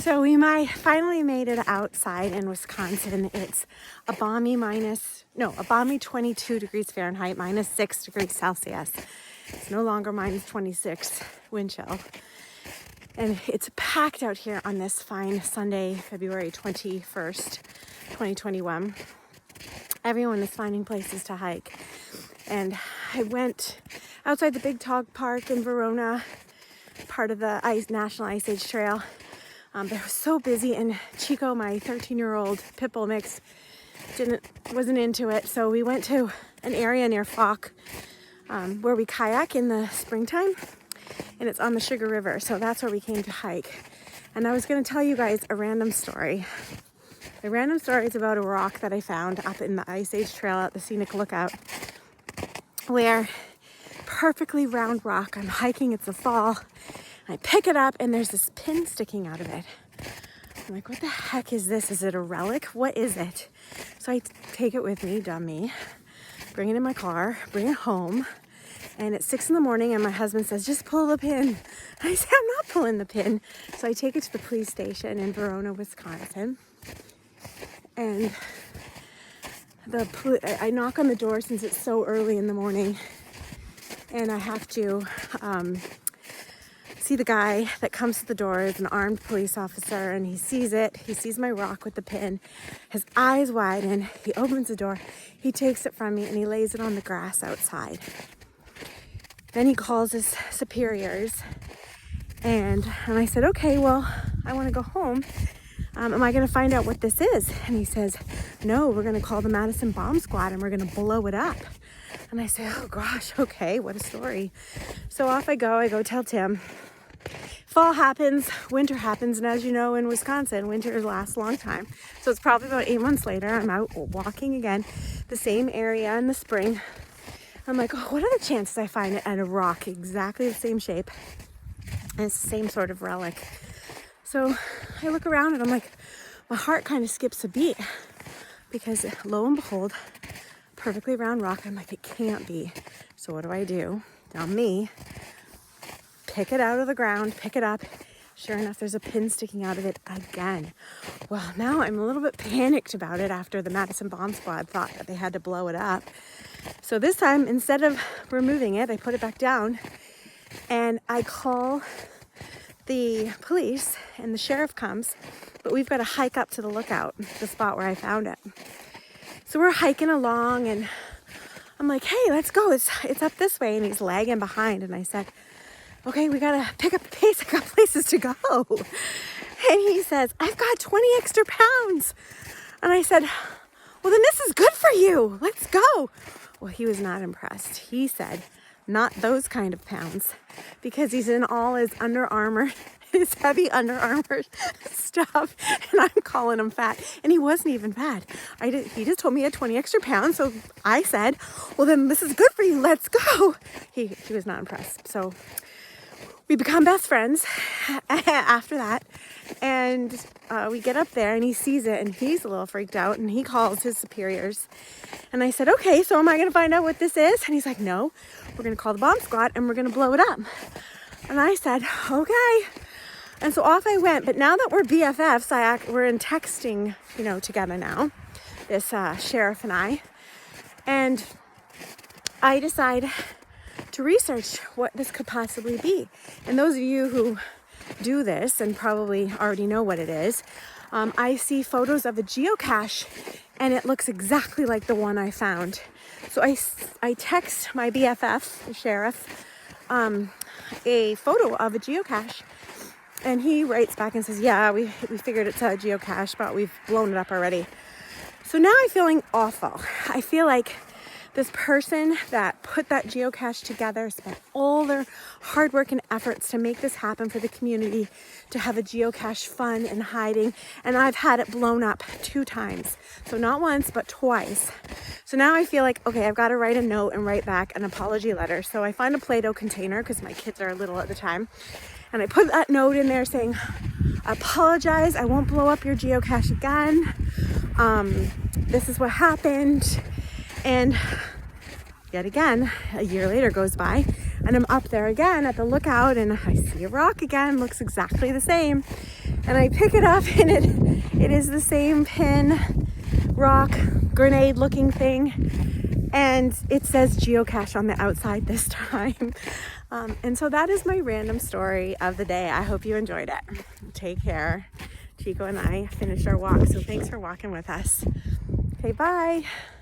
So we finally made it outside in Wisconsin. It's a balmy 22 degrees Fahrenheit, minus 6 degrees Celsius. It's no longer minus 26 wind chill. And it's packed out here on this fine Sunday, February 21st, 2021. Everyone is finding places to hike. And I went outside the Big Dog Park in Verona, part of the National Ice Age Trail. But it was so busy, and Chico, my 13-year-old pit bull mix, wasn't into it. So we went to an area near Falk where we kayak in the springtime, and it's on the Sugar River. So that's where we came to hike. And I was going to tell you guys a random story. The random story is about a rock that I found up in the Ice Age Trail at the Scenic Lookout, where perfectly round rock. I'm hiking, it's the fall. I pick it up and there's this pin sticking out of it. I'm like, what the heck is this? Is it a relic? What is it? So I take it with me, dummy, bring it in my car, bring it home. And it's 6 a.m. and my husband says, just pull the pin. I say, I'm not pulling the pin. So I take it to the police station in Verona, Wisconsin. And I knock on the door since it's so early in the morning. And I have to see the guy that comes to the door is an armed police officer, and he sees it. He sees my rock with the pin. His eyes widen. He opens the door. He takes it from me and he lays it on the grass outside. Then he calls his superiors, and I said, okay, well, I want to go home. Am I going to find out what this is? And he says, no, we're going to call the Madison Bomb Squad and we're going to blow it up. And I say, oh gosh, okay, what a story. So off I go tell Tim. Fall happens, winter happens, and as you know, in Wisconsin, winter lasts a long time. So it's probably about 8 months later, I'm out walking again, the same area in the spring. I'm like, oh, what are the chances I find it at a rock exactly the same shape and it's the same sort of relic? So I look around and I'm like, my heart kind of skips a beat because lo and behold, perfectly round rock. I'm like, it can't be. So what do? Now me, pick it out of the ground, pick it up. Sure enough, there's a pin sticking out of it again. Well, now I'm a little bit panicked about it after the Madison Bomb Squad thought that they had to blow it up. So this time, instead of removing it, I put it back down and I call the police and the sheriff comes, but we've got to hike up to the lookout, the spot where I found it. So we're hiking along and I'm like, hey, let's go. It's up this way. And he's lagging behind. And I said, okay, we got to pick up the pace. I got places to go. And he says, I've got 20 extra pounds. And I said, well, then this is good for you. Let's go. Well, he was not impressed. He said, not those kind of pounds, because he's in all his Under Armour, his heavy Under Armour stuff, and I'm calling him fat, and he wasn't even fat. He just told me he had 20 extra pounds, so I said, well, then this is good for you, let's go. He was not impressed, so we become best friends after that, and we get up there, and he sees it, and he's a little freaked out, and he calls his superiors, and I said, okay, so am I going to find out what this is? And he's like, no, we're going to call the bomb squad, and we're going to blow it up. And I said, okay. And so off I went. But now that we're BFFs, we're in texting, together now, this sheriff and I. And I decide to research what this could possibly be. And those of you who do this and probably already know what it is, I see photos of a geocache, and it looks exactly like the one I found. So I text my BFF, the sheriff, a photo of a geocache. And he writes back and says, yeah, we figured it's a geocache, but we've blown it up already. So now I'm feeling awful. I feel like this person that put that geocache together spent all their hard work and efforts to make this happen for the community, to have a geocache fun and hiding. And I've had it blown up 2 times. So not once, but twice. So now I feel like, okay, I've got to write a note and write back an apology letter. So I find a Play-Doh container because my kids are little at the time. And I put that note in there saying, I apologize, I won't blow up your geocache again. This is what happened. And yet again, a year later goes by, and I'm up there again at the lookout, and I see a rock again, looks exactly the same. And I pick it up and it is the same pin, rock, grenade looking thing. And it says geocache on the outside this time. And so that is my random story of the day. I hope you enjoyed it. Take care. Chico and I finished our walk, so thanks for walking with us. Okay, bye.